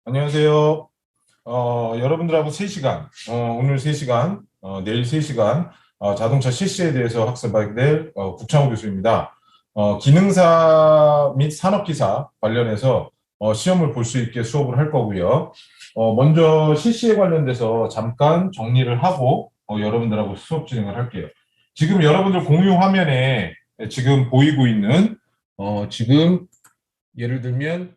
안녕하세요. 여러분들하고 3시간, 오늘 3시간, 내일 3시간, 자동차 CC에 대해서 학습하게 될 국창호 교수입니다. 기능사 및 산업기사 관련해서 시험을 볼 수 있게 수업을 할 거고요. 먼저 CC에 관련돼서 잠깐 정리를 하고 여러분들하고 수업 진행을 할게요. 지금 여러분들 공유 화면에 지금 보이고 있는 지금 예를 들면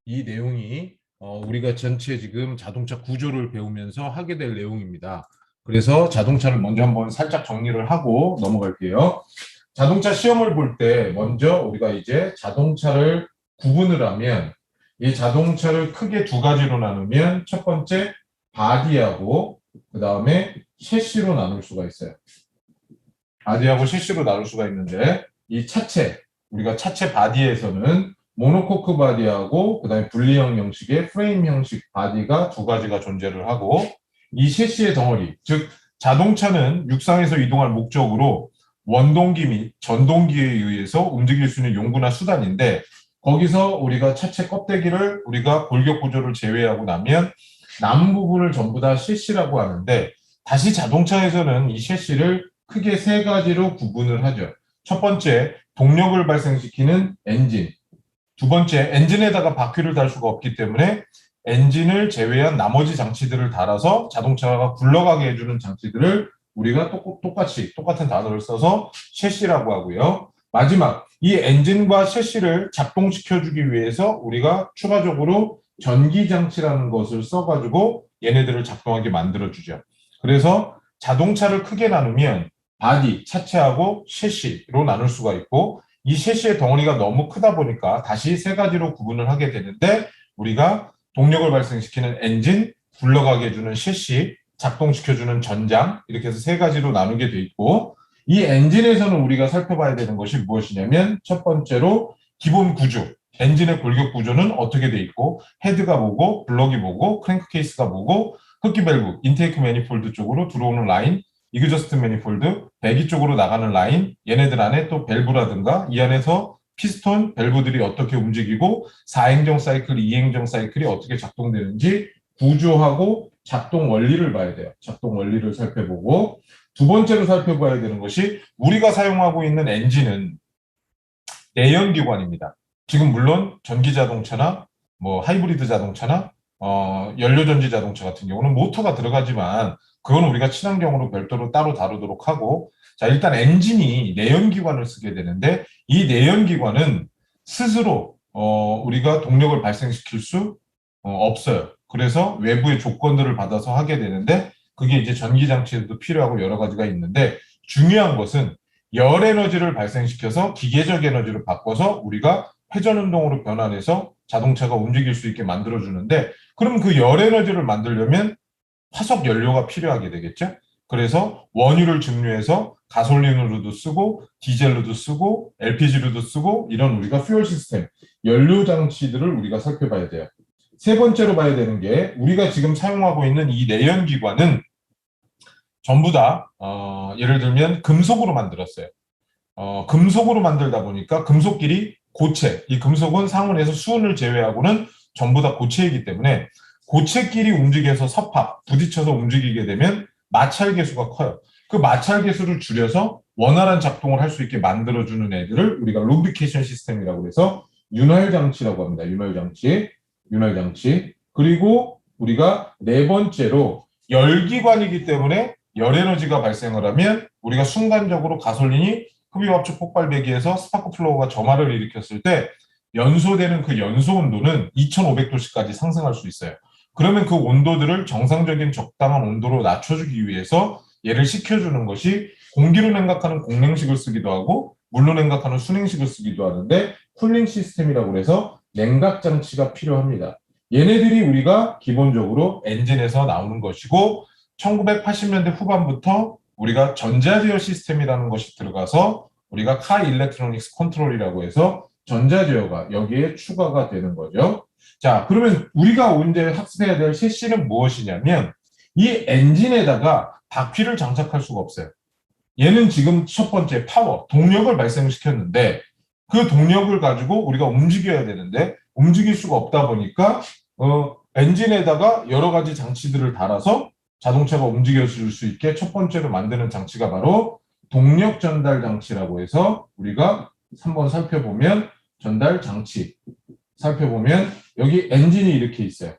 이 내용이 우리가 전체 지금 자동차 구조를 배우면서 하게 될 내용입니다. 그래서 자동차를 먼저 한번 살짝 정리를 하고 넘어갈게요. 자동차 시험을 볼 때 먼저 우리가 이제 자동차를 구분을 하면 이 자동차를 크게 두 가지로 나누면 첫 번째 바디하고 그 다음에 셰시로 나눌 수가 있어요. 바디하고 셰시로 나눌 수가 있는데 이 차체, 우리가 차체 바디에서는 모노코크 바디하고 그다음에 분리형 형식의 프레임 형식 바디가 두 가지가 존재를 하고 이 셰시의 덩어리, 즉 자동차는 육상에서 이동할 목적으로 원동기 및 전동기에 의해서 움직일 수 있는 용구나 수단인데 거기서 우리가 차체 껍데기를 우리가 골격 구조를 제외하고 나면 남은 부분을 전부 다 셰시라고 하는데 다시 자동차에서는 이 셰시를 크게 세 가지로 구분을 하죠. 첫 번째, 동력을 발생시키는 엔진. 두 번째, 엔진에다가 바퀴를 달 수가 없기 때문에 엔진을 제외한 나머지 장치들을 달아서 자동차가 굴러가게 해주는 장치들을 우리가 똑같은 단어를 써서 셰시라고 하고요. 마지막, 이 엔진과 셰시를 작동시켜주기 위해서 우리가 추가적으로 전기장치라는 것을 써가지고 얘네들을 작동하게 만들어주죠. 그래서 자동차를 크게 나누면 바디, 차체하고 셰시로 나눌 수가 있고 이 셰시의 덩어리가 너무 크다 보니까 다시 세 가지로 구분을 하게 되는데 우리가 동력을 발생시키는 엔진, 굴러가게 해주는 셰시, 작동시켜주는 전장 이렇게 해서 세 가지로 나누게 돼 있고 이 엔진에서는 우리가 살펴봐야 되는 것이 무엇이냐면 첫 번째로 기본 구조, 엔진의 골격 구조는 어떻게 돼 있고 헤드가 뭐고 블럭이 뭐고 크랭크 케이스가 뭐고 흡기 밸브, 인테이크 매니폴드 쪽으로 들어오는 라인 이그저스트 매니폴드, 배기 쪽으로 나가는 라인, 얘네들 안에 또 밸브라든가 이 안에서 피스톤, 밸브들이 어떻게 움직이고 4행정 사이클, 2행정 사이클이 어떻게 작동되는지 구조하고 작동 원리를 봐야 돼요. 작동 원리를 살펴보고 두 번째로 살펴봐야 되는 것이 우리가 사용하고 있는 엔진은 내연기관입니다. 지금 물론 전기자동차나 뭐 하이브리드 자동차나 연료전지 자동차 같은 경우는 모터가 들어가지만 그건 우리가 친환경으로 별도로 따로 다루도록 하고 자 일단 엔진이 내연기관을 쓰게 되는데 이 내연기관은 스스로 우리가 동력을 발생시킬 수 없어요. 그래서 외부의 조건들을 받아서 하게 되는데 그게 이제 전기장치에도 필요하고 여러 가지가 있는데 중요한 것은 열 에너지를 발생시켜서 기계적 에너지를 바꿔서 우리가 회전 운동으로 변환해서 자동차가 움직일 수 있게 만들어주는데 그럼 그 열 에너지를 만들려면 화석 연료가 필요하게 되겠죠. 그래서 원유를 증류해서 가솔린으로도 쓰고 디젤로도 쓰고 LPG로도 쓰고 이런 우리가 퓨얼 시스템, 연료 장치들을 우리가 살펴봐야 돼요. 세 번째로 봐야 되는 게 우리가 지금 사용하고 있는 이 내연기관은 전부 다 예를 들면 금속으로 만들었어요. 금속으로 만들다 보니까 금속끼리 고체, 이 금속은 상온에서 수은을 제외하고는 전부 다 고체이기 때문에 고체끼리 움직여서 섭합, 부딪혀서 움직이게 되면 마찰 계수가 커요. 그 마찰 계수를 줄여서 원활한 작동을 할 수 있게 만들어주는 애들을 우리가 루브리케이션 시스템이라고 해서 윤활 장치라고 합니다. 윤활 장치. 그리고 우리가 네 번째로 열기관이기 때문에 열 에너지가 발생을 하면 우리가 순간적으로 가솔린이 흡입압축 폭발 배기에서 스파크 플러그가 점화를 일으켰을 때 연소되는 그 연소 온도는 2500도씨까지 상승할 수 있어요. 그러면 그 온도들을 정상적인 적당한 온도로 낮춰주기 위해서 얘를 식혀주는 것이 공기로 냉각하는 공냉식을 쓰기도 하고 물로 냉각하는 순냉식을 쓰기도 하는데 쿨링 시스템이라고 해서 냉각 장치가 필요합니다. 얘네들이 우리가 기본적으로 엔진에서 나오는 것이고 1980년대 후반부터 우리가 전자제어 시스템이라는 것이 들어가서 우리가 카 일렉트로닉스 컨트롤이라고 해서 전자제어가 여기에 추가가 되는 거죠. 자, 그러면 우리가 오늘 학습해야 될 셰시는 무엇이냐면 이 엔진에다가 바퀴를 장착할 수가 없어요. 얘는 지금 첫 번째 파워, 동력을 발생시켰는데 그 동력을 가지고 우리가 움직여야 되는데 움직일 수가 없다 보니까 엔진에다가 여러 가지 장치들을 달아서 자동차가 움직여질 수 있게 첫 번째로 만드는 장치가 바로 동력 전달 장치라고 해서 우리가 한번 살펴보면 전달 장치 살펴보면 여기 엔진이 이렇게 있어요.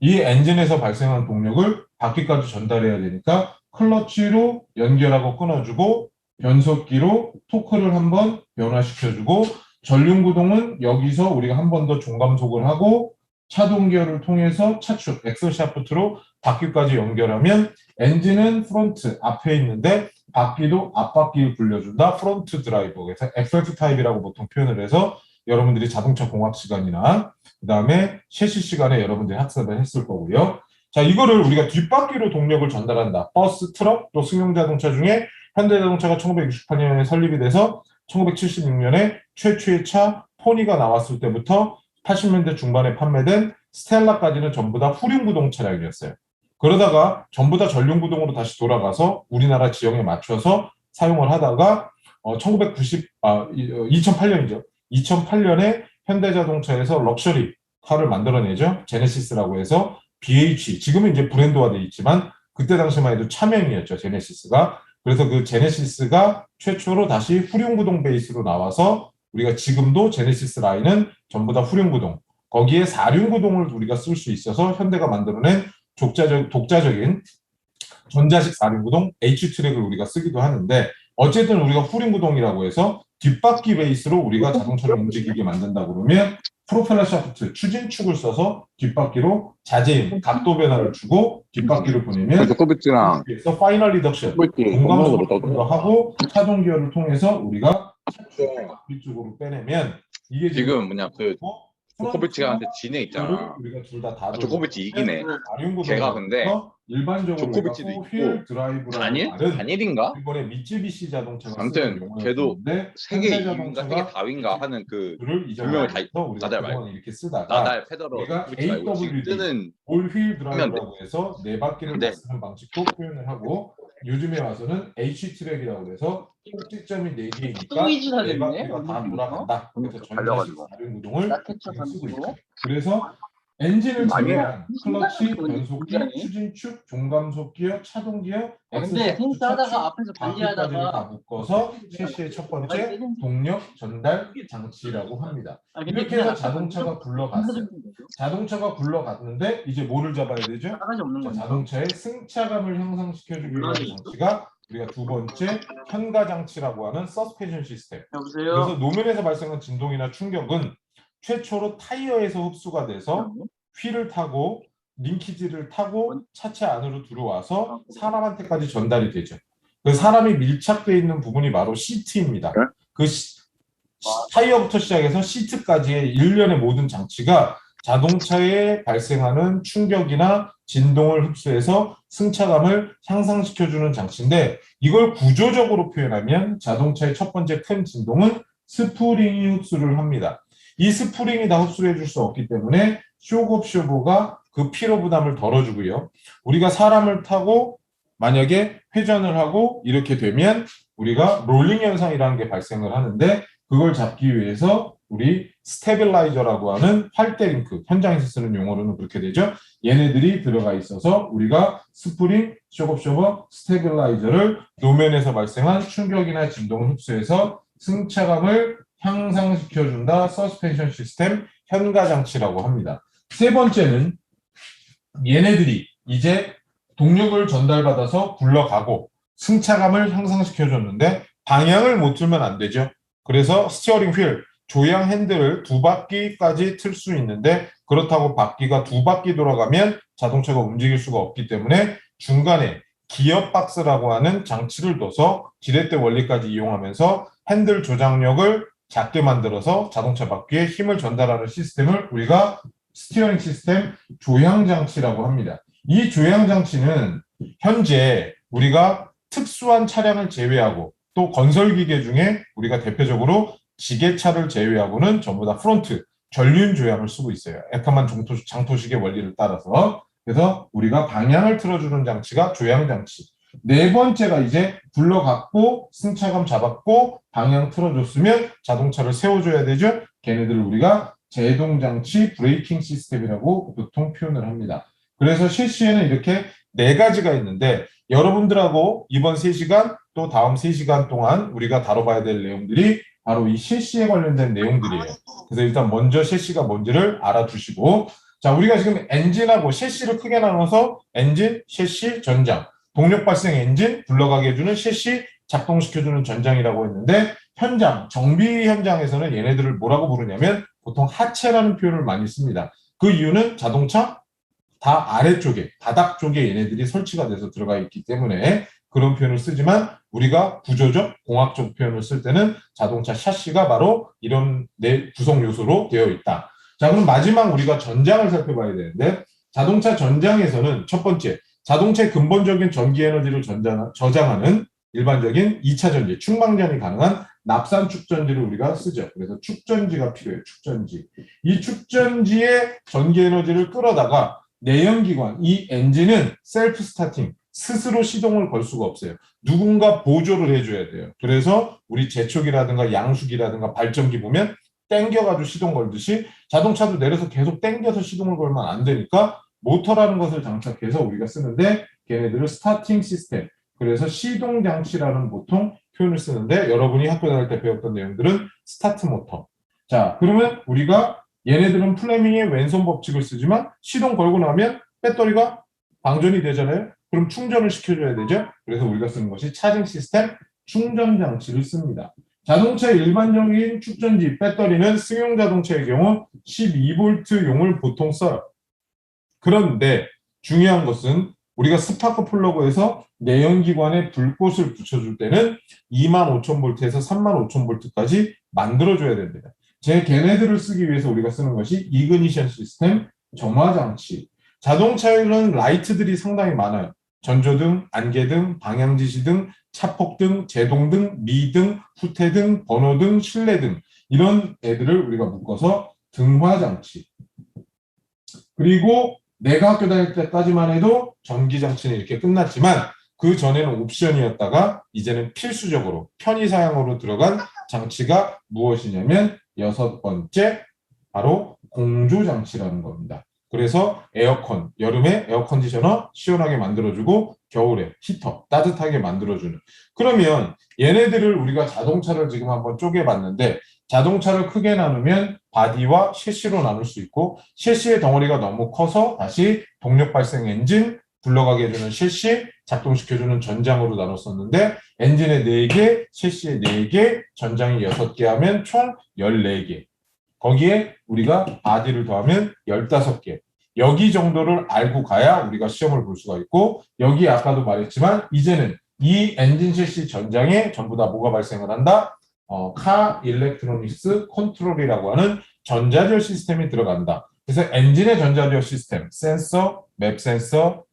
이 엔진에서 발생한 동력을 바퀴까지 전달해야 되니까 클러치로 연결하고 끊어주고 변속기로 토크를 한번 변화시켜주고 전륜구동은 여기서 우리가 한 번 더 종감속을 하고 차동 기어를 통해서 차축 엑셀 샤프트로 바퀴까지 연결하면 엔진은 프론트 앞에 있는데 바퀴도 앞바퀴를 굴려준다. 프론트 드라이버. 그래서 FF 타입이라고 보통 표현을 해서 여러분들이 자동차 공학 시간이나 그 다음에 셰시 시간에 여러분들이 학습을 했을 거고요. 자, 이거를 우리가 뒷바퀴로 동력을 전달한다. 버스, 트럭, 또 승용자동차 중에 현대자동차가 1968년에 설립이 돼서 1976년에 최초의 차 포니가 나왔을 때부터 80년대 중반에 판매된 스텔라까지는 전부 다 후륜구동 차량이었어요. 그러다가 전부 다 전륜구동으로 다시 돌아가서 우리나라 지형에 맞춰서 사용을 하다가 2008년이죠. 2008년에 현대자동차에서 럭셔리 카를 만들어내죠. 제네시스라고 해서 BH, 지금은 이제 브랜드화돼 있지만 그때 당시만 해도 차명이었죠. 제네시스가. 그래서 그 제네시스가 최초로 다시 후륜구동 베이스로 나와서 우리가 지금도 제네시스 라인은 전부 다 후륜구동. 거기에 사륜구동을 우리가 쓸 수 있어서 현대가 만들어낸 독자적인 전자식 사륜구동 H트랙을 우리가 쓰기도 하는데 어쨌든 우리가 후륜구동이라고 해서 뒷바퀴 베이스로 우리가 자동차를 움직이게 만든다 그러면 프로펠러 샤프트, 추진축을 써서 뒷바퀴로 자재임, 각도 변화를 주고 뒷바퀴를 보내면 그래서 파이널 리덕션, 공간속으로 하고 차동 기어를 통해서 우리가 바퀴 쪽으로 빼내면 이게 지금 뭐냐 조코비치가 지네 있잖아. 우리가 둘 다 조코비치 이기네. 걔가 근데 일반적으로 조코비치도 있고 단일인가? 이번에 미쯔비시 자동차가 아무튼 걔도 세계 2위인가 세계 4위인가 하는 그 유명을 다 나달 말고 이렇게 쓰다가 나달 페더러 우리가 지금 뜨는 올휠 드라이브라고 해서 네 바퀴를 다 쓰는 방식도 표현을 하고 요즘에 와서는 H트랙이라고 해서 꼭지점이 4개이니까 네 바퀴가 다 돌아간다. 그래서 전자식 사륜구동을 쓰고 있죠. 그래서 엔진을 제외한 클러치, 변속기, 추진축, 종감속 기어, 차동 기어, 근데 행사하다가 앞에서 바퀴까지를 다 묶어서 셰시의 첫 번째 동력 전달 장치라고 합니다. 이렇게 해서 자동차가 굴러갔어요. 자동차가 굴러갔는데 이제 뭐를 잡아야 되죠? 자동차의 승차감을 향상시켜주기 위한 장치가 우리가 두 번째 현가 장치라고 하는 서스펜션 시스템. 그래서 노면에서 발생한 진동이나 충격은 최초로 타이어에서 흡수가 돼서 휠을 타고 링키지를 타고 차체 안으로 들어와서 사람한테까지 전달이 되죠. 그 사람이 밀착되어 있는 부분이 바로 시트입니다. 그 타이어부터 시작해서 시트까지의 일련의 모든 장치가 자동차에 발생하는 충격이나 진동을 흡수해서 승차감을 향상시켜주는 장치인데 이걸 구조적으로 표현하면 자동차의 첫 번째 큰 진동은 스프링이 흡수를 합니다. 이 스프링이 다 흡수를 해줄 수 없기 때문에 쇼크옵쇼버가 그 피로 부담을 덜어주고요. 우리가 사람을 타고 만약에 회전을 하고 이렇게 되면 우리가 롤링 현상이라는 게 발생을 하는데 그걸 잡기 위해서 우리 스테빌라이저라고 하는 활대 링크, 현장에서 쓰는 용어로는 그렇게 되죠. 얘네들이 들어가 있어서 우리가 스프링, 쇼크옵쇼버, 스테빌라이저를 노면에서 발생한 충격이나 진동을 흡수해서 승차감을 향상시켜준다. 서스펜션 시스템 현가 장치라고 합니다. 세 번째는 얘네들이 이제 동력을 전달받아서 굴러가고 승차감을 향상시켜줬는데 방향을 못 틀면 안 되죠. 그래서 스티어링 휠, 조향 핸들을 두 바퀴까지 틀 수 있는데 그렇다고 바퀴가 두 바퀴 돌아가면 자동차가 움직일 수가 없기 때문에 중간에 기어박스라고 하는 장치를 둬서 지렛대 원리까지 이용하면서 핸들 조작력을 작게 만들어서 자동차 바퀴에 힘을 전달하는 시스템을 우리가 스티어링 시스템 조향장치라고 합니다. 이 조향장치는 현재 우리가 특수한 차량을 제외하고 또 건설기계 중에 우리가 대표적으로 지게차를 제외하고는 전부 다 프론트, 전륜 조향을 쓰고 있어요. 에커만 장토식의 원리를 따라서. 그래서 우리가 방향을 틀어주는 장치가 조향장치. 네 번째가 이제 불러갔고 승차감 잡았고 방향 틀어줬으면 자동차를 세워줘야 되죠. 걔네들을 우리가 제동장치 브레이킹 시스템이라고 보통 표현을 합니다. 그래서 실시에는 이렇게 네 가지가 있는데 여러분들하고 이번 3시간 또 다음 3시간 동안 우리가 다뤄봐야 될 내용들이 바로 이 실시에 관련된 내용들이에요. 그래서 일단 먼저 실시가 뭔지를 알아두시고 자, 우리가 지금 엔진하고 셰시를 크게 나눠서 엔진, 셰시, 전장, 동력 발생 엔진, 굴러가게 해주는 셰시, 작동시켜주는 전장이라고 했는데 현장, 정비 현장에서는 얘네들을 뭐라고 부르냐면 보통 하체라는 표현을 많이 씁니다. 그 이유는 자동차 다 아래쪽에, 바닥 쪽에 얘네들이 설치가 돼서 들어가 있기 때문에 그런 표현을 쓰지만 우리가 구조적, 공학적 표현을 쓸 때는 자동차 샤시가 바로 이런 네 구성 요소로 되어 있다. 자, 그럼 마지막 우리가 전장을 살펴봐야 되는데 자동차 전장에서는 첫 번째, 자동차의 근본적인 전기 에너지를 저장하는 일반적인 2차 전지, 충망전이 가능한 납산 축전지를 우리가 쓰죠. 그래서 축전지가 필요해요. 축전지. 이 축전지의 전기 에너지를 끌어다가 내연기관, 이 엔진은 셀프 스타팅, 스스로 시동을 걸 수가 없어요. 누군가 보조를 해줘야 돼요. 그래서 우리 제초기라든가 양수기라든가 발전기 보면 땡겨가지고 시동 걸듯이 자동차도 내려서 계속 땡겨서 시동을 걸면 안 되니까 모터라는 것을 장착해서 우리가 쓰는데 걔네들을 스타팅 시스템, 그래서 시동 장치라는 보통 표현을 쓰는데 여러분이 학교 다닐 때 배웠던 내용들은 스타트 모터. 자, 그러면 우리가 얘네들은 플레밍의 왼손 법칙을 쓰지만 시동 걸고 나면 배터리가 방전이 되잖아요. 그럼 충전을 시켜줘야 되죠. 그래서 우리가 쓰는 것이 차징 시스템 충전 장치를 씁니다. 자동차의 일반적인 축전지 배터리는 승용 자동차의 경우 12V용을 보통 써요. 그런데 중요한 것은 우리가 스파크 플러그에서 내연기관에 불꽃을 붙여줄 때는 25,000V에서 35,000V까지 만들어줘야 됩니다. 걔네들을 쓰기 위해서 우리가 쓰는 것이 이그니션 시스템, 점화장치. 자동차에는 라이트들이 상당히 많아요. 전조등, 안개등, 방향지시등, 차폭등, 제동등, 미등, 후퇴등, 번호등, 실내등 이런 애들을 우리가 묶어서 등화장치. 그리고 내가 학교 다닐 때까지만 해도 전기장치는 이렇게 끝났지만 그 전에는 옵션이었다가 이제는 필수적으로 편의사양으로 들어간 장치가 무엇이냐면 6번째 바로 공조장치라는 겁니다. 그래서 에어컨, 여름에 에어컨디셔너 시원하게 만들어주고 겨울에 히터 따뜻하게 만들어주는. 그러면 얘네들을 우리가 자동차를 지금 한번 쪼개봤는데 자동차를 크게 나누면 바디와 셰시로 나눌 수 있고 셰시의 덩어리가 너무 커서 다시 동력 발생 엔진, 굴러가게 해주는 셰시, 작동시켜주는 전장으로 나눴었는데 엔진에 4개, 셰시에 4개, 전장이 6개 하면 총 14개. 거기에 우리가 바디를 더하면 15개. 여기 정도를 알고 가야 우리가 시험을 볼 수가 있고 여기 아까도 말했지만 이제는 이 엔진 셰시 전장에 전부 다 뭐가 발생을 한다? 카 일렉트로닉스 컨트롤이라고 하는 전자제어 시스템이 들어간다. 그래서 엔진의 전자제어 시스템, 센서, 맵 센서,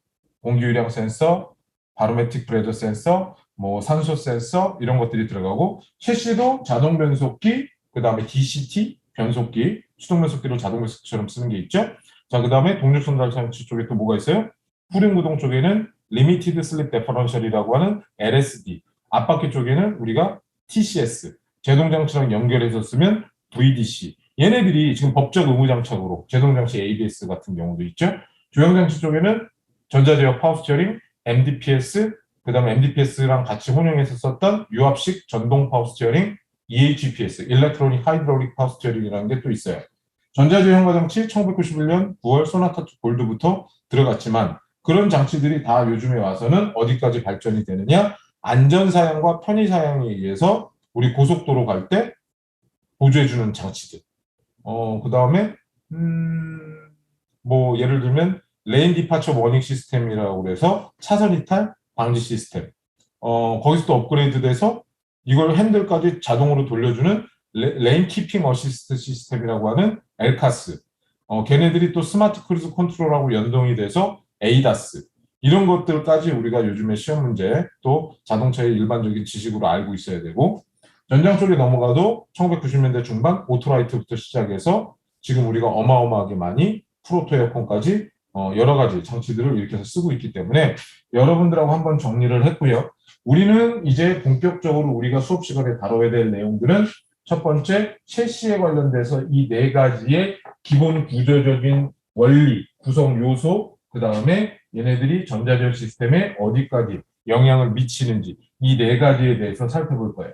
공기유량 센서, 바로메틱 프레저 센서, 뭐 산소 센서 이런 것들이 들어가고 셰시도 자동 변속기, 그 다음에 DCT 변속기, 수동 변속기로 자동 변속기처럼 쓰는 게 있죠. 자, 그 다음에 동력 전달 장치 쪽에 또 뭐가 있어요? 후륜 구동 쪽에는 리미티드 슬립 디퍼런셜이라고 하는 LSD, 앞바퀴 쪽에는 우리가 TCS, 제동장치랑 연결해서 쓰면 VDC. 얘네들이 지금 법적 의무장착으로 제동장치 ABS 같은 경우도 있죠. 조향장치 쪽에는 전자제어 파워 스티어링, MDPS, 그 다음에 MDPS랑 같이 혼용해서 썼던 유압식 전동 파워 스티어링, EHPS, 일렉트로닉 하이드롤릭 파워 스티어링이라는 게 또 있어요. 전자제어 현가장치 1991년 9월 소나타 골드부터 들어갔지만 그런 장치들이 다 요즘에 와서는 어디까지 발전이 되느냐? 안전사양과 편의사양에 의해서 우리 고속도로 갈 때 보조해주는 장치들. 그 다음에 뭐 예를 들면 레인 디파처 워닝 시스템이라고 그래서 차선 이탈 방지 시스템. 거기서 또 업그레이드돼서 이걸 핸들까지 자동으로 돌려주는 레인 키핑 어시스트 시스템이라고 하는 엘카스. 걔네들이 또 스마트 크루즈 컨트롤하고 연동이 돼서 에이다스. 이런 것들까지 우리가 요즘에 시험 문제 또 자동차의 일반적인 지식으로 알고 있어야 되고 전장 쪽에 넘어가도 1990년대 중반 오토라이트부터 시작해서 지금 우리가 어마어마하게 많이 프로토 에어컨까지 여러 가지 장치들을 이렇게 해서 쓰고 있기 때문에 여러분들하고 한번 정리를 했고요. 우리는 이제 본격적으로 우리가 수업 시간에 다뤄야 될 내용들은 첫 번째, 셰시에 관련돼서 이 네 가지의 기본 구조적인 원리, 구성 요소, 그 다음에 얘네들이 전자적 시스템에 어디까지 영향을 미치는지 이 네 가지에 대해서 살펴볼 거예요.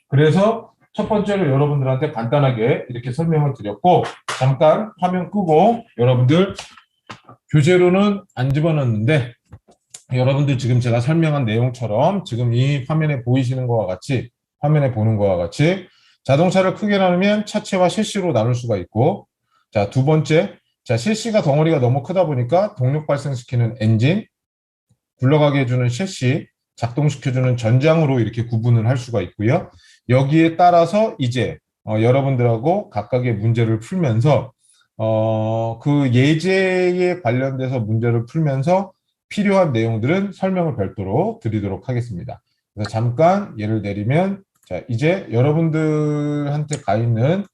그래서 첫 번째로 여러분들한테 간단하게 이렇게 설명을 드렸고, 잠깐 화면 끄고 여러분들 교재로는 안 집어넣는데 여러분들 지금 제가 설명한 내용처럼 지금 이 화면에 보이시는 것과 같이 화면에 보는 것과 같이 자동차를 크게 나누면 차체와 셰시로 나눌 수가 있고, 자, 두 번째, 자, 셰시가 덩어리가 너무 크다 보니까 동력 발생시키는 엔진, 굴러가게 해주는 셰시, 작동시켜주는 전장으로 이렇게 구분을 할 수가 있고요. 여기에 따라서 이제 여러분들하고 각각의 문제를 풀면서 그 예제에 관련돼서 문제를 풀면서 필요한 내용들은 설명을 별도로 드리도록 하겠습니다. 그래서 잠깐 예를 내리면 자, 이제 여러분들한테 가 있는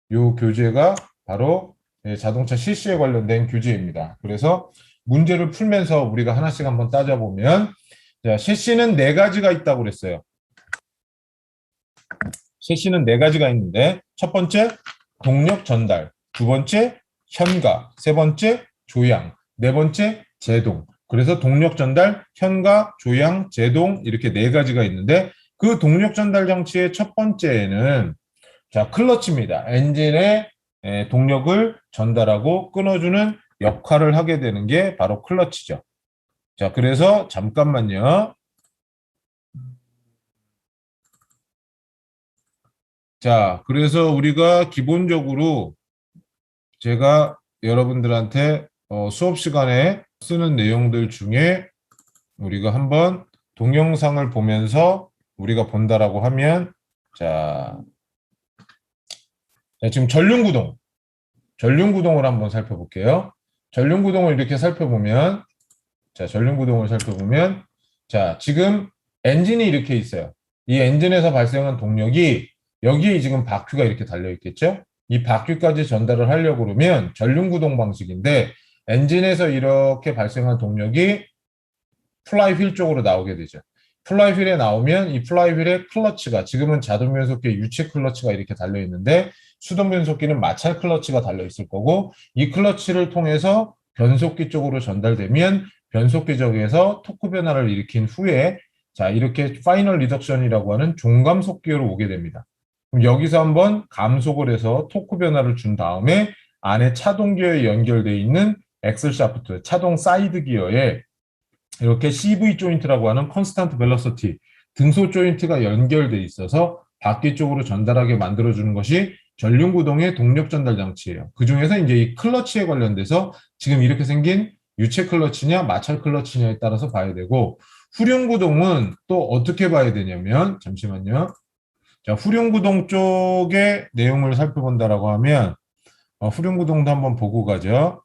이 교재가 바로 자동차 실시에 관련된 교재입니다. 그래서 문제를 풀면서 우리가 하나씩 한번 따져보면 자, 실시는 네 가지가 있다고 그랬어요. 실시는 네 가지가 있는데 첫 번째 동력 전달, 두 번째 현가, 세 번째 조향, 네 번째 제동. 그래서 동력 전달, 현가, 조향, 제동 이렇게 네 가지가 있는데 그 동력 전달 장치의 첫 번째는 자, 클러치입니다. 엔진의 동력을 전달하고 끊어주는 역할을 하게 되는 게 바로 클러치죠. 자, 그래서 잠깐만요. 자, 그래서 우리가 기본적으로 제가 여러분들한테 수업 시간에 쓰는 내용들 중에 우리가 한번 동영상을 보면서 우리가 본다라고 하면 자, 지금 전륜구동을 한번 살펴볼게요. 전륜구동을 이렇게 살펴보면 자, 전륜구동을 살펴보면 자, 지금 엔진이 이렇게 있어요. 이 엔진에서 발생한 동력이 여기에 지금 바퀴가 이렇게 달려 있겠죠? 이 바퀴까지 전달을 하려고 그러면 전륜구동 방식인데 엔진에서 이렇게 발생한 동력이 플라이휠 쪽으로 나오게 되죠. 플라이휠에 나오면 이 플라이휠의 클러치가 지금은 자동 변속기에 유체 클러치가 이렇게 달려 있는데 수동 변속기는 마찰 클러치가 달려 있을 거고 이 클러치를 통해서 변속기 쪽으로 전달되면 변속기 쪽에서 토크 변화를 일으킨 후에 자 이렇게 파이널 리덕션이라고 하는 종감속 기어로 오게 됩니다. 그럼 여기서 한번 감속을 해서 토크 변화를 준 다음에 안에 차동 기어에 연결되어 있는 엑셀 샤프트, 차동 사이드 기어에 이렇게 CV 조인트라고 하는 컨스탄트 벨러시티 등소 조인트가 연결돼 있어서 바퀴 쪽으로 전달하게 만들어주는 것이 전륜구동의 동력 전달 장치예요. 그 중에서 이제 이 클러치에 관련돼서 지금 이렇게 생긴 유체 클러치냐 마찰 클러치냐에 따라서 봐야 되고 후륜구동은 또 어떻게 봐야 되냐면 잠시만요. 자, 후륜구동 쪽의 내용을 살펴본다라고 하면 후륜구동도 한번 보고 가죠.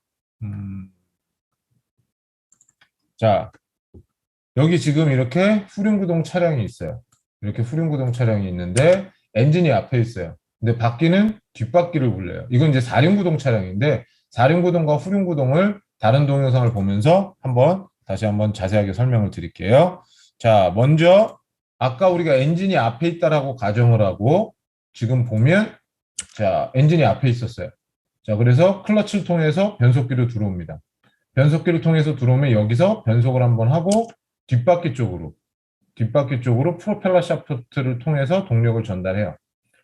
자, 여기 지금 이렇게 후륜구동 차량이 있어요. 이렇게 후륜구동 차량이 있는데 엔진이 앞에 있어요. 근데 바퀴는 뒷바퀴를 굴려요. 이건 이제 사륜구동 차량인데 사륜구동과 후륜구동을 다른 동영상을 보면서 다시 한번 자세하게 설명을 드릴게요. 자, 먼저 아까 우리가 엔진이 앞에 있다라고 가정을 하고 지금 보면 자, 엔진이 앞에 있었어요. 자, 그래서 클러치를 통해서 변속기로 들어옵니다. 변속기를 통해서 들어오면 여기서 변속을 한번 하고 뒷바퀴 쪽으로 프로펠러 샤프트를 통해서 동력을 전달해요.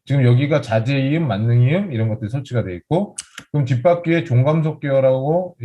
지금 여기가 자재이음, 만능이음 이런 것들이 설치가 되어 있고 그럼 뒷바퀴에 종감속 기어라고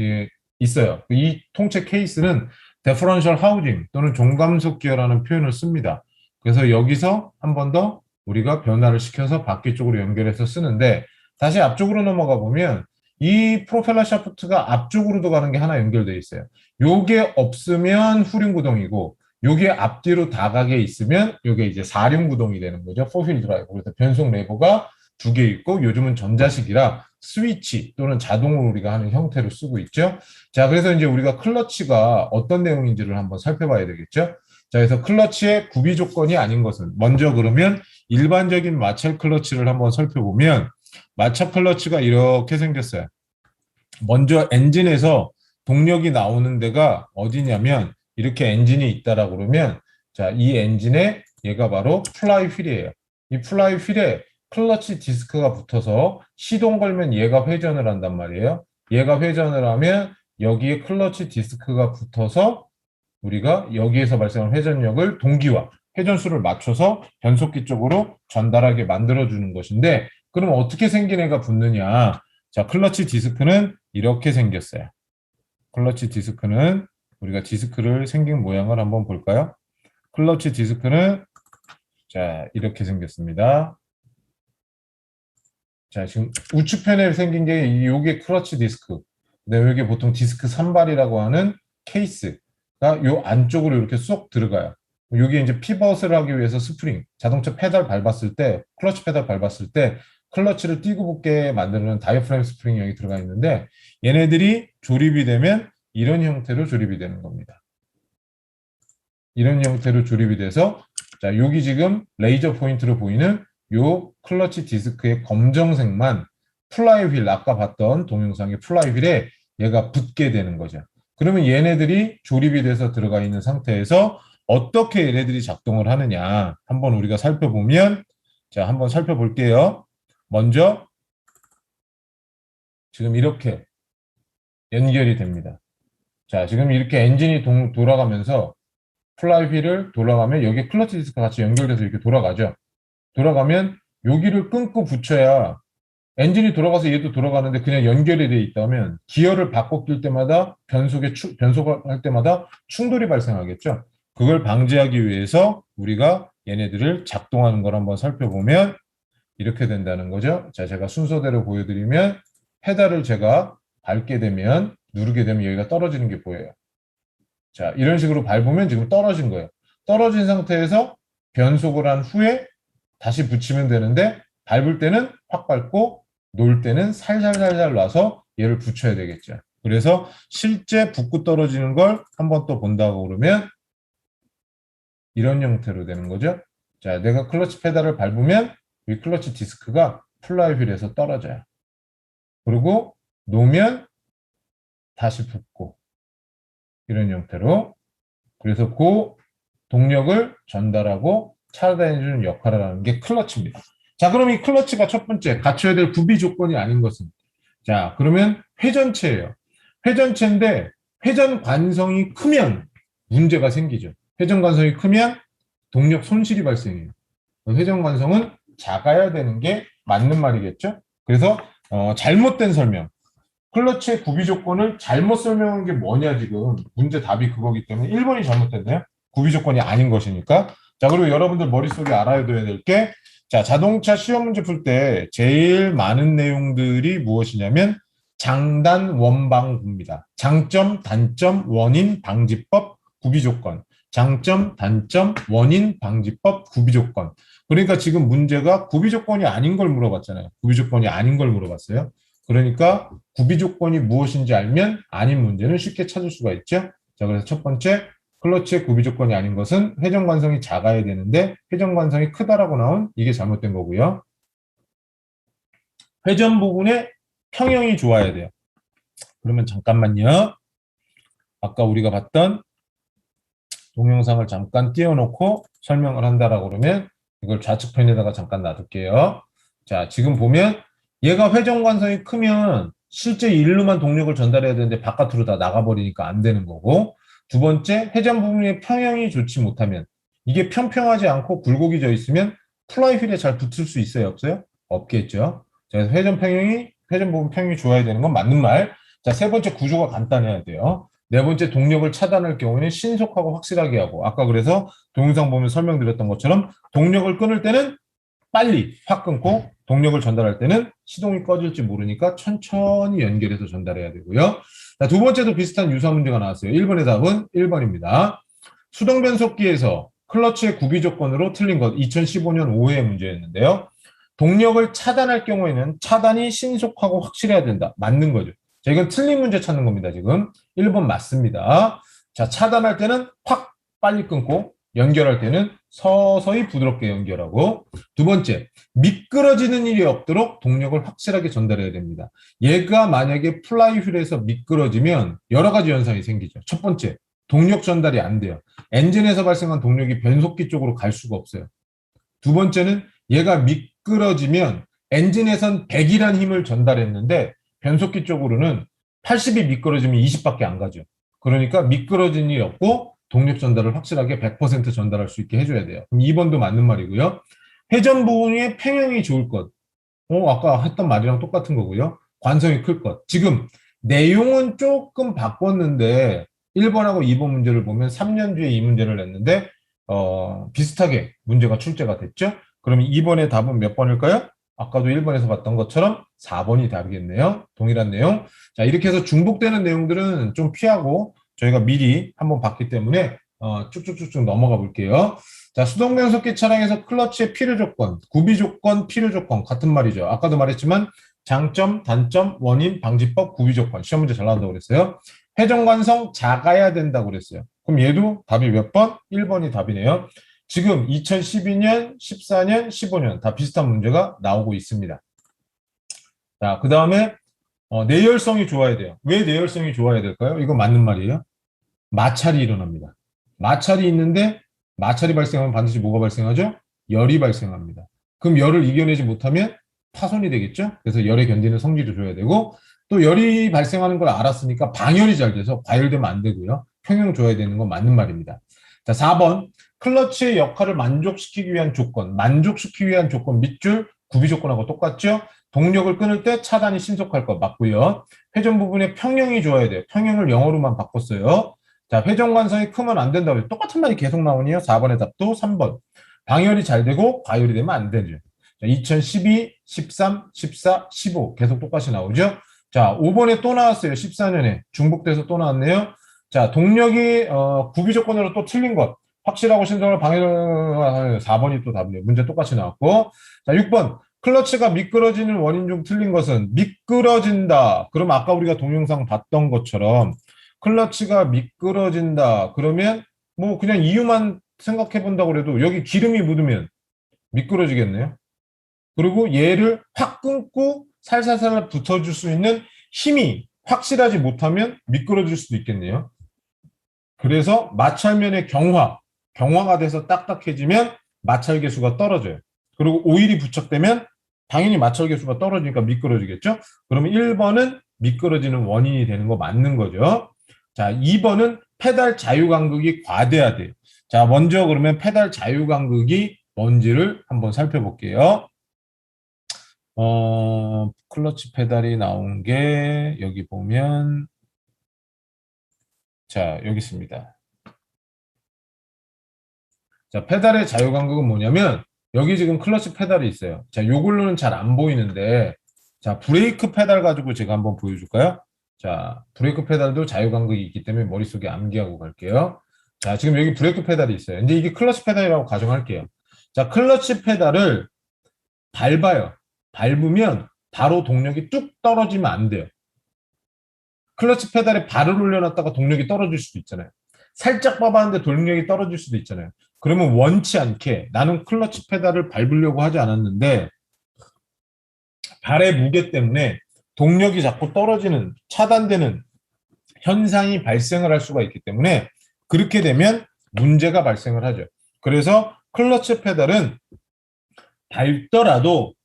있어요. 이 통째 케이스는 데퍼런셜 하우징 또는 종감속 기어라는 표현을 씁니다. 그래서 여기서 한 번 더 우리가 변화를 시켜서 바퀴 쪽으로 연결해서 쓰는데 다시 앞쪽으로 넘어가 보면 이 프로펠러 샤프트가 앞쪽으로도 가는 게 하나 연결되어 있어요. 요게 없으면 후륜구동이고 요게 앞뒤로 다 가게 있으면 요게 이제 사륜구동이 되는 거죠. 포휠 드라이브. 그래서 변속 레버가 두 개 있고 요즘은 전자식이라 스위치 또는 자동으로 우리가 하는 형태로 쓰고 있죠. 자, 그래서 이제 우리가 클러치가 어떤 내용인지를 한번 살펴봐야 되겠죠. 자, 그래서 클러치의 구비 조건이 아닌 것은 먼저 그러면 일반적인 마찰 클러치를 한번 살펴보면 마찰 클러치가 이렇게 생겼어요. 먼저 엔진에서 동력이 나오는 데가 어디냐면 이렇게 엔진이 있다라고 그러면 자, 이 엔진에 얘가 바로 플라이휠이에요. 이 플라이휠에 클러치 디스크가 붙어서 시동 걸면 얘가 회전을 한단 말이에요. 얘가 회전을 하면 여기에 클러치 디스크가 붙어서 우리가 여기에서 발생한 회전력을 동기화, 회전수를 맞춰서 변속기 쪽으로 전달하게 만들어주는 것인데 그럼 어떻게 생긴 애가 붙느냐? 자, 클러치 디스크는 이렇게 생겼어요. 클러치 디스크는 우리가 디스크를 생긴 모양을 한번 볼까요? 클러치 디스크는 자, 이렇게 생겼습니다. 자, 지금 우측편에 생긴 게 요게 클러치 디스크. 근데 이게 보통 디스크 산발이라고 하는 케이스가 요 안쪽으로 이렇게 쏙 들어가요. 여기 이제 피벗을 하기 위해서 스프링, 자동차 페달 밟았을 때, 클러치 페달 밟았을 때 클러치를 띄고 붙게 만드는 다이어프램 스프링이 여기 들어가 있는데 얘네들이 조립이 되면 이런 형태로 조립이 되는 겁니다. 이런 형태로 조립이 돼서 자, 여기 지금 레이저 포인트로 보이는 요 클러치 디스크의 검정색만 플라이휠, 아까 봤던 동영상의 플라이휠에 얘가 붙게 되는 거죠. 그러면 얘네들이 조립이 돼서 들어가 있는 상태에서 어떻게 얘네들이 작동을 하느냐 한번 우리가 살펴보면 자, 한번 살펴볼게요. 먼저 지금 이렇게 연결이 됩니다. 자, 지금 이렇게 엔진이 돌아가면서 플라이휠을 돌아가면 여기 클러치 디스크가 같이 연결돼서 이렇게 돌아가죠. 돌아가면 여기를 끊고 붙여야 엔진이 돌아가서 얘도 돌아가는데 그냥 연결이 돼 있다면 기어를 바꿔 낄 때마다 변속을 할 때마다 충돌이 발생하겠죠. 그걸 방지하기 위해서 우리가 얘네들을 작동하는 걸 한번 살펴보면 이렇게 된다는 거죠. 자, 제가 순서대로 보여드리면 페달을 제가 밟게 되면 누르게 되면 여기가 떨어지는 게 보여요. 자, 이런 식으로 밟으면 지금 떨어진 거예요. 떨어진 상태에서 변속을 한 후에 다시 붙이면 되는데 밟을 때는 확 밟고 놓을 때는 살살살살 놔서 얘를 붙여야 되겠죠. 그래서 실제 붙고 떨어지는 걸 한번 또 본다고 그러면 이런 형태로 되는 거죠. 자, 내가 클러치 페달을 밟으면 이 클러치 디스크가 플라이휠에서 떨어져요. 그리고 놓으면 다시 붙고 이런 형태로 그래서 그 동력을 전달하고 차단해주는 역할을 하는 게 클러치입니다. 자, 그럼 이 클러치가 첫 번째 갖춰야 될 구비 조건이 아닌 것은 자, 그러면 회전체예요. 회전체인데 회전 관성이 크면 문제가 생기죠. 회전 관성이 크면 동력 손실이 발생해요. 회전 관성은 작아야 되는 게 맞는 말이겠죠. 그래서 잘못된 설명. 클러치의 구비 조건을 잘못 설명한 게 뭐냐 지금 문제 답이 그거기 때문에 1번이 잘못됐네요. 구비 조건이 아닌 것이니까. 자, 그리고 여러분들 머릿속에 알아야 될 게 자, 자동차 시험 문제 풀 때 제일 많은 내용들이 무엇이냐면 장단 원방구입니다. 장점, 단점, 원인, 방지법, 구비 조건. 장점, 단점, 원인, 방지법, 구비 조건. 그러니까 지금 문제가 구비 조건이 아닌 걸 물어봤잖아요. 구비 조건이 아닌 걸 물어봤어요. 그러니까 구비 조건이 무엇인지 알면 아닌 문제는 쉽게 찾을 수가 있죠. 자, 그래서 첫 번째 클러치의 구비 조건이 아닌 것은 회전 관성이 작아야 되는데 회전 관성이 크다라고 나온 이게 잘못된 거고요. 회전 부분에 평형이 좋아야 돼요. 그러면 잠깐만요. 아까 우리가 봤던 동영상을 잠깐 띄워놓고 설명을 한다라고 그러면 이걸 좌측편에다가 잠깐 놔둘게요. 자, 지금 보면 얘가 회전 관성이 크면 실제 일로만 동력을 전달해야 되는데 바깥으로 다 나가버리니까 안 되는 거고 두 번째, 회전 부분의 평형이 좋지 못하면 이게 평평하지 않고 굴곡이 져 있으면 플라이휠에 잘 붙을 수 있어요? 없어요? 없겠죠. 자, 그래서 회전 부분 평형이 좋아야 되는 건 맞는 말. 자, 세 번째 구조가 간단해야 돼요. 네 번째 동력을 차단할 경우에는 신속하고 확실하게 하고 아까 그래서 동영상 보면 설명드렸던 것처럼 동력을 끊을 때는 빨리 확 끊고 동력을 전달할 때는 시동이 꺼질지 모르니까 천천히 연결해서 전달해야 되고요. 자, 두 번째도 비슷한 유사 문제가 나왔어요. 1번의 답은 1번입니다. 수동 변속기에서 클러치의 구비 조건으로 틀린 것 2015년 5회 문제였는데요. 동력을 차단할 경우에는 차단이 신속하고 확실해야 된다. 맞는 거죠. 자, 이건 틀린 문제 찾는 겁니다. 지금 1번 맞습니다. 자, 차단할 때는 확 빨리 끊고 연결할 때는 서서히 부드럽게 연결하고 두 번째, 미끄러지는 일이 없도록 동력을 확실하게 전달해야 됩니다. 얘가 만약에 플라이휠에서 미끄러지면 여러 가지 현상이 생기죠. 첫 번째, 동력 전달이 안 돼요. 엔진에서 발생한 동력이 변속기 쪽으로 갈 수가 없어요. 두 번째는 얘가 미끄러지면 엔진에선 100이란 힘을 전달했는데 변속기 쪽으로는 80이 미끄러지면 20밖에 안 가죠. 그러니까 미끄러진 일이 없고 동력 전달을 확실하게 100% 전달할 수 있게 해줘야 돼요. 그럼 2번도 맞는 말이고요. 회전 부분의 평형이 좋을 것. 아까 했던 말이랑 똑같은 거고요. 관성이 클 것. 지금 내용은 조금 바꿨는데 1번하고 2번 문제를 보면 3년 뒤에 이 문제를 냈는데 비슷하게 문제가 출제가 됐죠. 그럼 2번의 답은 몇 번일까요? 아까도 1번에서 봤던 것처럼 4번이 답이겠네요. 동일한 내용. 자, 이렇게 해서 중복되는 내용들은 좀 피하고 저희가 미리 한번 봤기 때문에 쭉쭉쭉쭉 넘어가 볼게요. 자, 수동 변속기 차량에서 클러치의 필요 조건, 구비 조건, 필요 조건 같은 말이죠. 아까도 말했지만 장점, 단점, 원인, 방지법, 구비 조건. 시험 문제 잘 나온다고 그랬어요. 회전 관성 작아야 된다고 그랬어요. 그럼 얘도 답이 몇 번? 1번이 답이네요. 지금 2012년, 14년, 15년 다 비슷한 문제가 나오고 있습니다. 자, 그 다음에 내열성이 좋아야 돼요. 왜 내열성이 좋아야 될까요? 이거 맞는 말이에요. 마찰이 일어납니다. 마찰이 있는데 마찰이 발생하면 반드시 뭐가 발생하죠? 열이 발생합니다. 그럼 열을 이겨내지 못하면 파손이 되겠죠? 그래서 열에 견디는 성질을 줘야 되고 또 열이 발생하는 걸 알았으니까 방열이 잘 돼서 과열되면 안 되고요. 평형 줘야 되는 건 맞는 말입니다. 자, 4번. 클러치의 역할을 만족시키기 위한 조건, 만족시키기 위한 조건 밑줄 구비 조건하고 똑같죠? 동력을 끊을 때 차단이 신속할 것 맞고요. 회전 부분의 평형이 좋아야 돼요. 평형을 영어로만 바꿨어요. 자, 회전 관성이 크면 안 된다고 해요. 똑같은 말이 계속 나오네요. 4번의 답도 3번. 방열이 잘 되고 과열이 되면 안 되죠. 자, 2012, 13, 14, 15 계속 똑같이 나오죠. 자, 5번에 또 나왔어요. 14년에 중복돼서 또 나왔네요. 자, 동력이 구비 조건으로 또 틀린 것. 확실하고 신속을 방열 4번이 또 답이에요. 문제 똑같이 나왔고. 자, 6번. 클러치가 미끄러지는 원인 중 틀린 것은 미끄러진다. 그럼 아까 우리가 동영상 봤던 것처럼 클러치가 미끄러진다. 그러면 뭐 그냥 이유만 생각해 본다고 해도 여기 기름이 묻으면 미끄러지겠네요. 그리고 얘를 확 끊고 살살살 붙어줄 수 있는 힘이 확실하지 못하면 미끄러질 수도 있겠네요. 그래서 마찰면의 경화가 돼서 딱딱해지면 마찰 계수가 떨어져요. 그리고 오일이 부착되면 당연히 마찰 계수가 떨어지니까 미끄러지겠죠? 그러면 1번은 미끄러지는 원인이 되는 거 맞는 거죠. 자, 2번은 페달 자유간극이 과대하대요. 자, 먼저 그러면 페달 자유간극이 뭔지를 한번 살펴볼게요. 클러치 페달이 나온 게 여기 보면 자, 여기 있습니다. 자, 페달의 자유간극은 뭐냐면 여기 지금 클러치 페달이 있어요. 자, 요걸로는 잘 안 보이는데 자, 브레이크 페달 가지고 제가 한번 보여줄까요? 자, 브레이크 페달도 자유간극이 있기 때문에 머릿속에 암기하고 갈게요. 자, 지금 여기 브레이크 페달이 있어요. 근데 이게 클러치 페달이라고 가정할게요. 자, 클러치 페달을 밟아요. 밟으면 바로 동력이 뚝 떨어지면 안 돼요. 클러치 페달에 발을 올려놨다가 동력이 떨어질 수도 있잖아요. 살짝 밟았는데 동력이 떨어질 수도 있잖아요. 그러면 원치 않게 나는 클러치 페달을 밟으려고 하지 않았는데 발의 무게 때문에 동력이 자꾸 떨어지는, 차단되는 현상이 발생을 할 수가 있기 때문에 그렇게 되면 문제가 발생을 하죠. 그래서 클러치 페달은 밟더라도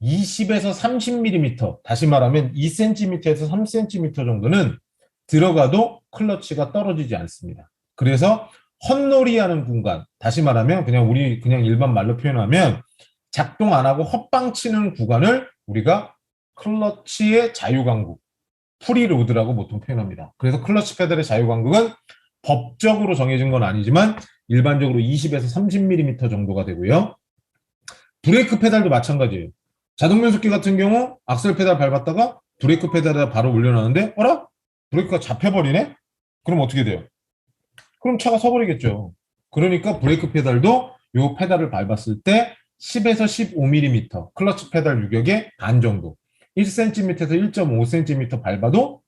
20에서 30mm, 다시 말하면 2cm에서 3cm 정도는 들어가도 클러치가 떨어지지 않습니다. 그래서 헛놀이 하는 구간, 다시 말하면 그냥 일반 말로 표현하면 작동 안 하고 헛방 치는 구간을 우리가 클러치의 자유간극, 프리로드라고 보통 표현합니다. 그래서 클러치 페달의 자유간극은 법적으로 정해진 건 아니지만 일반적으로 20에서 30mm 정도가 되고요. 브레이크 페달도 마찬가지예요. 자동 변속기 같은 경우 악셀 페달 밟았다가 브레이크 페달에 바로 올려놨는데 어라? 브레이크가 잡혀버리네? 그럼 어떻게 돼요? 그럼 차가 서버리겠죠. 그러니까 브레이크 페달도 이 페달을 밟았을 때 10에서 15mm 클러치 페달 유격의 반 정도 1cm에서 1.5cm 밟아도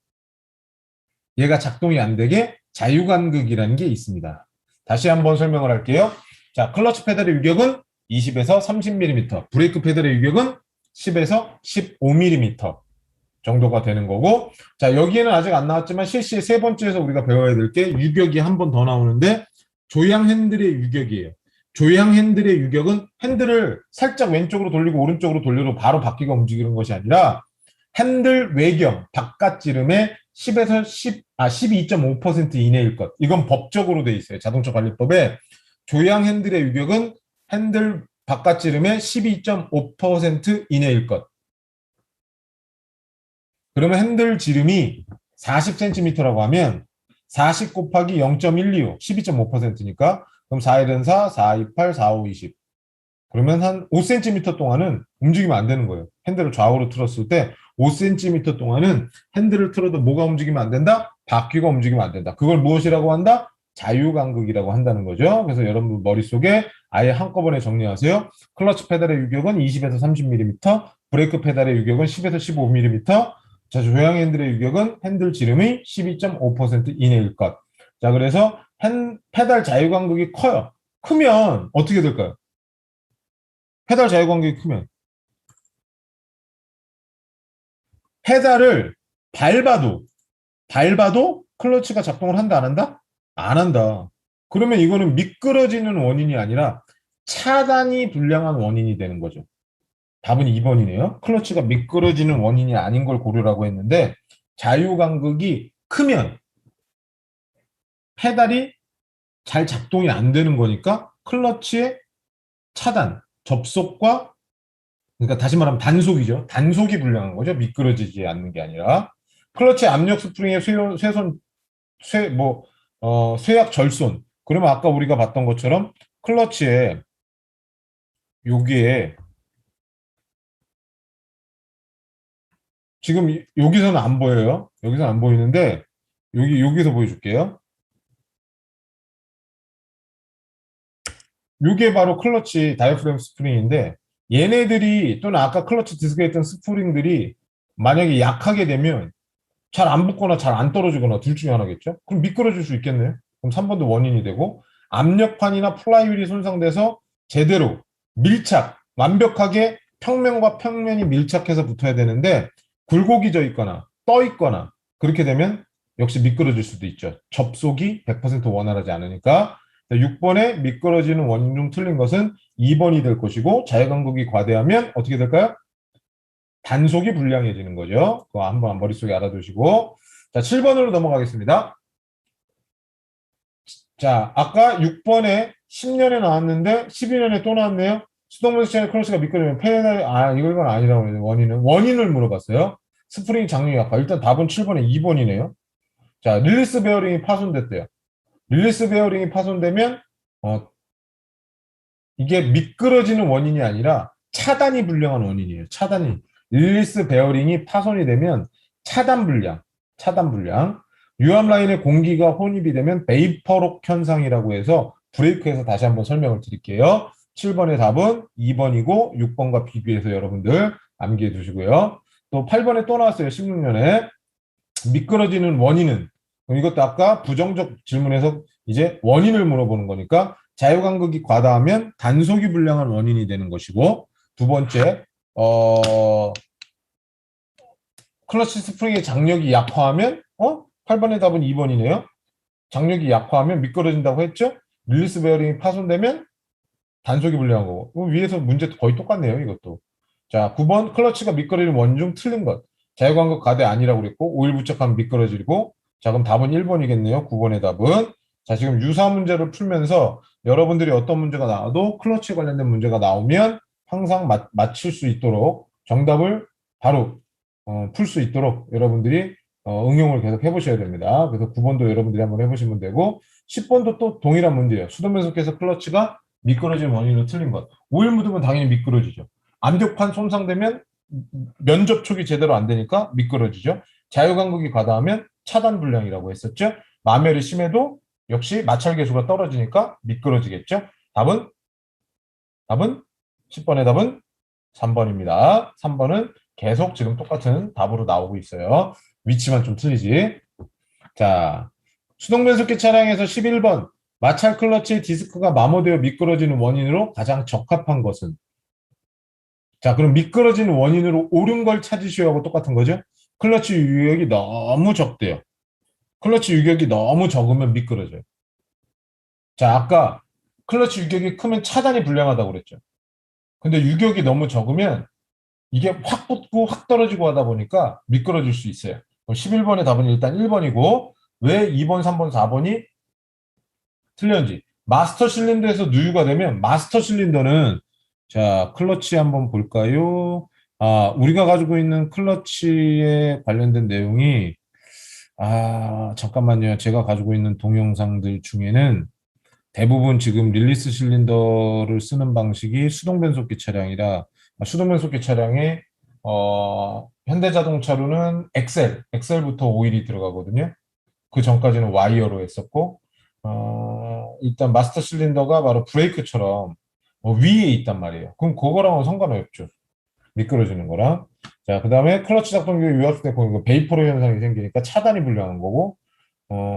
얘가 작동이 안 되게 자유간극이라는 게 있습니다. 다시 한번 설명을 할게요. 자, 클러치 페달의 유격은 20에서 30mm, 브레이크 페달의 유격은 10에서 15mm 정도가 되는 거고, 자, 여기에는 아직 안 나왔지만 실시의 세 번째에서 우리가 배워야 될 게 유격이 한 번 더 나오는데, 조향 핸들의 유격이에요. 조향 핸들의 유격은 핸들을 살짝 왼쪽으로 돌리고 오른쪽으로 돌려도 바로 바퀴가 움직이는 것이 아니라 핸들 외경, 바깥지름의 10에서 12.5% 이내일 것. 이건 법적으로 돼 있어요. 자동차 관리법에 조향 핸들의 유격은 핸들 바깥지름의 12.5% 이내일 것. 그러면 핸들 지름이 40cm라고 하면 40 곱하기 0.125, 12.5%니까 그럼 4일은 4, 4, 2, 8, 4, 5, 20. 그러면 한 5cm 동안은 움직이면 안 되는 거예요. 핸들을 좌우로 틀었을 때 5cm 동안은 핸들을 틀어도 뭐가 움직이면 안 된다? 바퀴가 움직이면 안 된다. 그걸 무엇이라고 한다? 자유간극이라고 한다는 거죠. 그래서 여러분 머릿속에 아예 한꺼번에 정리하세요. 클러치 페달의 유격은 20에서 30mm, 브레이크 페달의 유격은 10에서 15mm, 자, 조향 핸들의 유격은 핸들 지름이 12.5% 이내일 것. 자, 그래서 페달 자유간극이 커요. 크면 어떻게 될까요? 페달 자유간극이 크면 페달을 밟아도 클러치가 작동을 한다, 안 한다? 안 한다. 그러면 이거는 미끄러지는 원인이 아니라 차단이 불량한 원인이 되는 거죠. 답은 2번이네요. 클러치가 미끄러지는 원인이 아닌 걸 고르라고 했는데 자유간극이 크면 페달이 잘 작동이 안 되는 거니까 클러치의 차단, 접속과 그러니까 다시 말하면 단속이죠. 단속이 불량한 거죠. 미끄러지지 않는 게 아니라 클러치 압력 스프링의 쇠약 절손. 그러면 아까 우리가 봤던 것처럼 클러치에 여기에 지금 여기서는 안 보여요. 여기서는 안 보이는데 여기서 보여줄게요. 이게 바로 클러치 다이프램 스프링인데 얘네들이 또는 아까 클러치 디스크에 있던 스프링들이 만약에 약하게 되면 잘 안 붙거나 잘 안 떨어지거나 둘 중에 하나겠죠. 그럼 미끄러질 수 있겠네요. 그럼 3번도 원인이 되고 압력판이나 플라이휠이 손상돼서 제대로 밀착, 완벽하게 평면과 평면이 밀착해서 붙어야 되는데 굴곡이 져 있거나 떠 있거나 그렇게 되면 역시 미끄러질 수도 있죠. 접속이 100% 원활하지 않으니까 6번에 미끄러지는 원인 중 틀린 것은 2번이 될 것이고 자유간극이 과대하면 어떻게 될까요? 단속이 불량해지는 거죠. 그거 한번 머릿속에 알아두시고 자 7번으로 넘어가겠습니다. 자 아까 6번에 10년에 나왔는데 12년에 또 나왔네요. 수동문수 체인 클러치가 미끄러지면 페달 이건 아니라고 해요. 원인을 물어봤어요. 스프링 장력이 약화. 일단 답은 7번에 2번이네요. 자 릴리스 베어링이 파손됐대요. 릴리스 베어링이 파손되면 이게 미끄러지는 원인이 아니라 차단이 불량한 원인이에요. 차단이 릴리스 베어링이 파손이 되면 차단 불량. 유압 라인에 공기가 혼입이 되면 베이퍼록 현상이라고 해서 브레이크에서 다시 한번 설명을 드릴게요. 7번의 답은 2번이고 6번과 비교해서 여러분들 암기해 두시고요. 또 8번에 또 나왔어요. 16년에 미끄러지는 원인은 이것도 아까 부정적 질문에서 이제 원인을 물어보는 거니까 자유간극이 과다하면 단속이 불량한 원인이 되는 것이고 두 번째 클러치 스프링의 장력이 약화하면 8번의 답은 2번이네요. 장력이 약화하면 미끄러진다고 했죠. 릴리스 베어링이 파손되면 단속이 불량한 거고 위에서 문제 거의 똑같네요. 이것도. 자 9번 클러치가 미끄러지는 원인 중 틀린 것. 자유간극 과대 아니라고 그랬고 오일 부착하면 미끄러지고 자 그럼 답은 1번이겠네요. 9번의 답은. 자 지금 유사 문제를 풀면서 여러분들이 어떤 문제가 나와도 클러치 관련된 문제가 나오면 항상 맞출 수 있도록 정답을 바로 풀 수 있도록 여러분들이 응용을 계속 해보셔야 됩니다. 그래서 9번도 여러분들이 한번 해보시면 되고 10번도 또 동일한 문제예요. 수동변속기에서 클러치가 미끄러지는 원인으로 틀린 것. 오일 묻으면 당연히 미끄러지죠. 압력판 손상되면 면접촉이 제대로 안 되니까 미끄러지죠. 자유간극이 과다하면 차단 불량이라고 했었죠. 마멸이 심해도 역시 마찰 계수가 떨어지니까 미끄러지겠죠. 답은 10번의 답은 3번입니다. 3번은 계속 지금 똑같은 답으로 나오고 있어요. 위치만 좀 틀리지. 자, 수동변속기 차량에서 11번 마찰 클러치의 디스크가 마모되어 미끄러지는 원인으로 가장 적합한 것은? 자, 그럼 미끄러지는 원인으로 옳은 걸 찾으시오하고 똑같은 거죠? 클러치 유격이 너무 적대요. 클러치 유격이 너무 적으면 미끄러져요. 자, 아까 클러치 유격이 크면 차단이 불량하다고 그랬죠. 근데 유격이 너무 적으면 이게 확 붙고 확 떨어지고 하다 보니까 미끄러질 수 있어요. 11번의 답은 일단 1번이고 왜 2번, 3번, 4번이 틀렸는지. 마스터 실린더에서 누유가 되면 마스터 실린더는 자, 클러치 한번 볼까요? 아, 우리가 가지고 있는 클러치에 관련된 내용이 잠깐만요. 제가 가지고 있는 동영상들 중에는 대부분 지금 릴리스 실린더를 쓰는 방식이 수동 변속기 차량이라 수동 변속기 차량에 현대자동차로는 엑셀부터 오일이 들어가거든요. 그 전까지는 와이어로 했었고 일단 마스터 실린더가 바로 브레이크처럼 위에 있단 말이에요. 그럼 그거랑은 상관이 없죠. 미끄러지는 거랑. 자, 그 다음에 클러치 작동기가 유압수 때 베이퍼로 현상이 생기니까 차단이 불량한 거고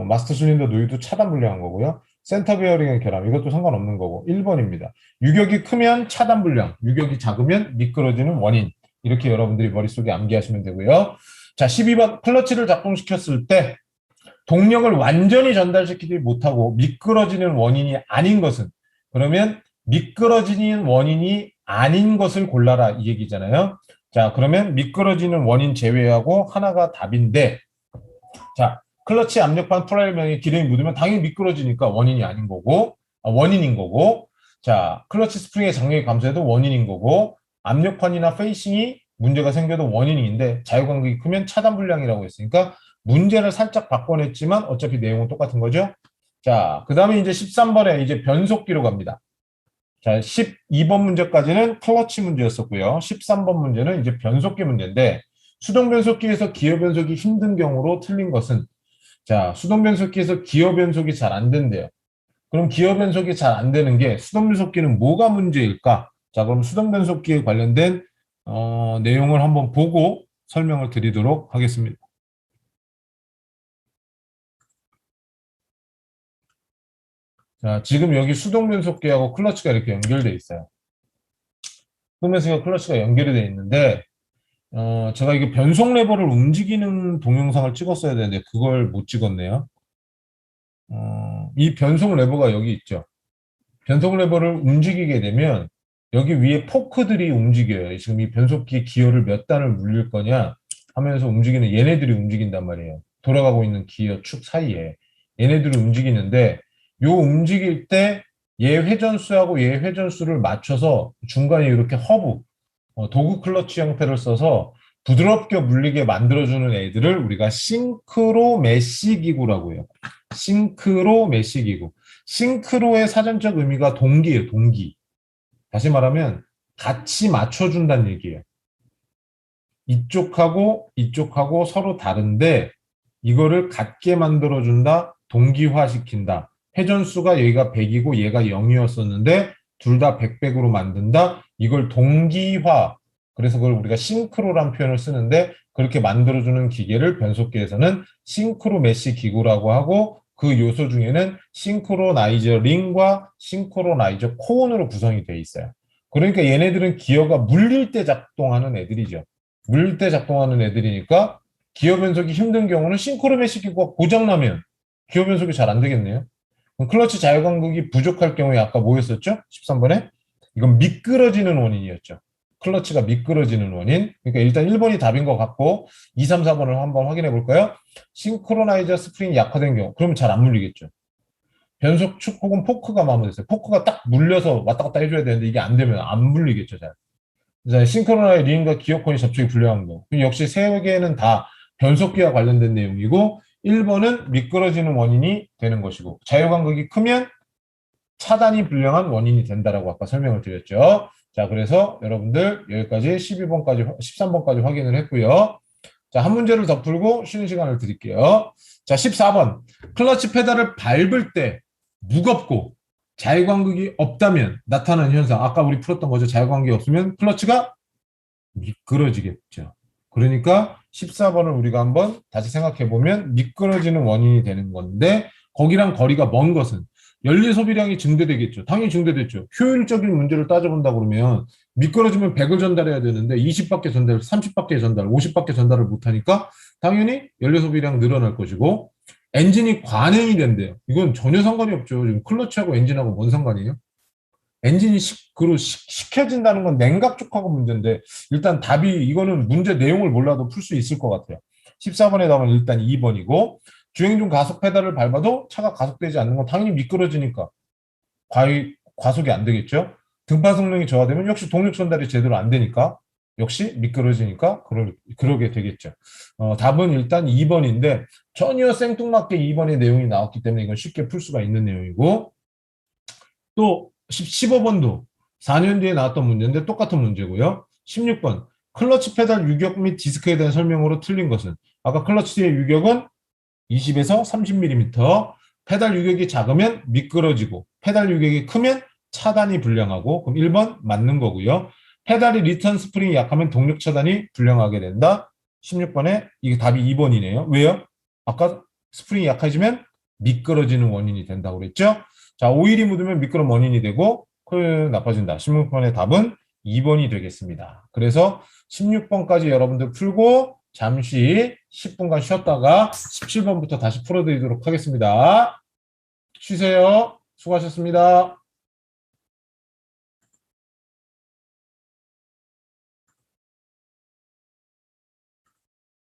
마스터 실린더 누유도 차단 불량한 거고요. 센터 베어링의 결함 이것도 상관없는 거고 1번입니다. 유격이 크면 차단 불량, 유격이 작으면 미끄러지는 원인. 이렇게 여러분들이 머릿속에 암기하시면 되고요. 자, 12번 클러치를 작동시켰을 때 동력을 완전히 전달시키지 못하고 미끄러지는 원인이 아닌 것은 그러면 미끄러지는 원인이 아닌 것을 골라라 이 얘기잖아요. 자, 그러면 미끄러지는 원인 제외하고 하나가 답인데 자, 클러치 압력판 프라일명에 기름이 묻으면 당연히 미끄러지니까 원인이 아닌 거고 원인인 거고 자, 클러치 스프링의 장력이 감소해도 원인인 거고 압력판이나 페이싱이 문제가 생겨도 원인인데 자유간극이 크면 차단 불량이라고 했으니까 문제를 살짝 바꿔냈지만 어차피 내용은 똑같은 거죠. 자, 그 다음에 이제 13번에 이제 변속기로 갑니다. 자, 12번 문제까지는 클러치 문제였었고요. 13번 문제는 이제 변속기 문제인데 수동 변속기에서 기어 변속이 힘든 경우로 틀린 것은 자, 수동 변속기에서 기어 변속이 잘 안 된대요. 그럼 기어 변속이 잘 안 되는 게 수동 변속기는 뭐가 문제일까? 자, 그럼 수동 변속기에 관련된 내용을 한번 보고 설명을 드리도록 하겠습니다. 자, 지금 여기 수동 변속기하고 클러치가 이렇게 연결되어 있어요. 흡면수와 클러치가 연결이 되어 있는데 제가 이게 변속 레버를 움직이는 동영상을 찍었어야 되는데 그걸 못 찍었네요. 이 변속 레버가 여기 있죠. 변속 레버를 움직이게 되면 여기 위에 포크들이 움직여요. 지금 이 변속기 기어를 몇 단을 물릴 거냐 하면서 움직이는 얘네들이 움직인단 말이에요. 돌아가고 있는 기어 축 사이에 얘네들이 움직이는데 요 움직일 때 얘 회전수하고 얘 회전수를 맞춰서 중간에 이렇게 허브 도구 클러치 형태를 써서 부드럽게 물리게 만들어주는 애들을 우리가 싱크로 메시 기구라고 해요. 싱크로 메시 기구. 싱크로의 사전적 의미가 동기예요. 동기. 다시 말하면 같이 맞춰준다는 얘기예요. 이쪽하고 서로 다른데 이거를 같게 만들어준다. 동기화시킨다. 회전수가 여기가 100이고 얘가 0이었었는데 둘 다 100으로 만든다. 이걸 동기화. 그래서 그걸 우리가 싱크로란 표현을 쓰는데 그렇게 만들어주는 기계를 변속기에서는 싱크로 메시 기구라고 하고 그 요소 중에는 싱크로나이저 링과 싱크로나이저 코온으로 구성이 되어 있어요. 그러니까 얘네들은 기어가 물릴 때 작동하는 애들이죠. 물릴 때 작동하는 애들이니까 기어 변속이 힘든 경우는 싱크로 메시 기구가 고장나면 기어 변속이 잘 안 되겠네요. 클러치 자유간극이 부족할 경우에 아까 뭐였었죠? 13번에? 이건 미끄러지는 원인이었죠. 클러치가 미끄러지는 원인. 그러니까 일단 1번이 답인 것 같고 2, 3, 4번을 한번 확인해 볼까요? 싱크로나이저 스프링이 약화된 경우 그러면 잘 안 물리겠죠. 변속축 혹은 포크가 마모됐어요. 포크가 딱 물려서 왔다 갔다 해줘야 되는데 이게 안 되면 안 물리겠죠. 잘. 싱크로나이저 링과 기어콘이 접촉이 불량한 거. 역시 세 개는 다 변속기와 관련된 내용이고 1번은 미끄러지는 원인이 되는 것이고 자유간극이 크면 차단이 불량한 원인이 된다라고 아까 설명을 드렸죠. 자, 그래서 여러분들 여기까지 12번까지 13번까지 확인을 했고요. 자, 한 문제를 더 풀고 쉬는 시간을 드릴게요. 자, 14번. 클러치 페달을 밟을 때 무겁고 자유간극이 없다면 나타나는 현상. 아까 우리 풀었던 거죠. 자유간극이 없으면 클러치가 미끄러지겠죠. 그러니까 14번을 우리가 한번 다시 생각해 보면 미끄러지는 원인이 되는 건데 거기랑 거리가 먼 것은 연료 소비량이 증대되겠죠. 당연히 증대됐죠. 효율적인 문제를 따져본다 그러면 미끄러지면 100을 전달해야 되는데 20밖에 전달, 30밖에 전달, 50밖에 전달을 못하니까 당연히 연료 소비량 늘어날 것이고 엔진이 관행이 된대요. 이건 전혀 상관이 없죠. 지금 클러치하고 엔진하고 뭔 상관이에요? 엔진이 식혀진다는 건 냉각 쪽하고 문제인데 일단 답이 이거는 문제 내용을 몰라도 풀 수 있을 것 같아요. 14번의 답은 일단 2번이고 주행 중 가속 페달을 밟아도 차가 가속되지 않는 건 당연히 미끄러지니까 과속이 안 되겠죠. 등파 성능이 저하되면 역시 동력 전달이 제대로 안 되니까 역시 미끄러지니까 그러게 되겠죠. 답은 일단 2번인데 전혀 생뚱맞게 2번의 내용이 나왔기 때문에 이건 쉽게 풀 수가 있는 내용이고 또 15번도 4년 뒤에 나왔던 문제인데 똑같은 문제고요. 16번 클러치 페달 유격 및 디스크에 대한 설명으로 틀린 것은 아까 클러치의 유격은 20에서 30mm, 페달 유격이 작으면 미끄러지고 페달 유격이 크면 차단이 불량하고 그럼 1번 맞는 거고요. 페달이 리턴 스프링이 약하면 동력 차단이 불량하게 된다. 16번에 이게 답이 2번이네요. 왜요? 아까 스프링이 약해지면 미끄러지는 원인이 된다고 그랬죠? 자, 오일이 묻으면 미끄럼 원인이 되고 효율 나빠진다. 16번의 답은 2번이 되겠습니다. 그래서 16번까지 여러분들 풀고 잠시 10분간 쉬었다가 17번부터 다시 풀어드리도록 하겠습니다. 쉬세요. 수고하셨습니다.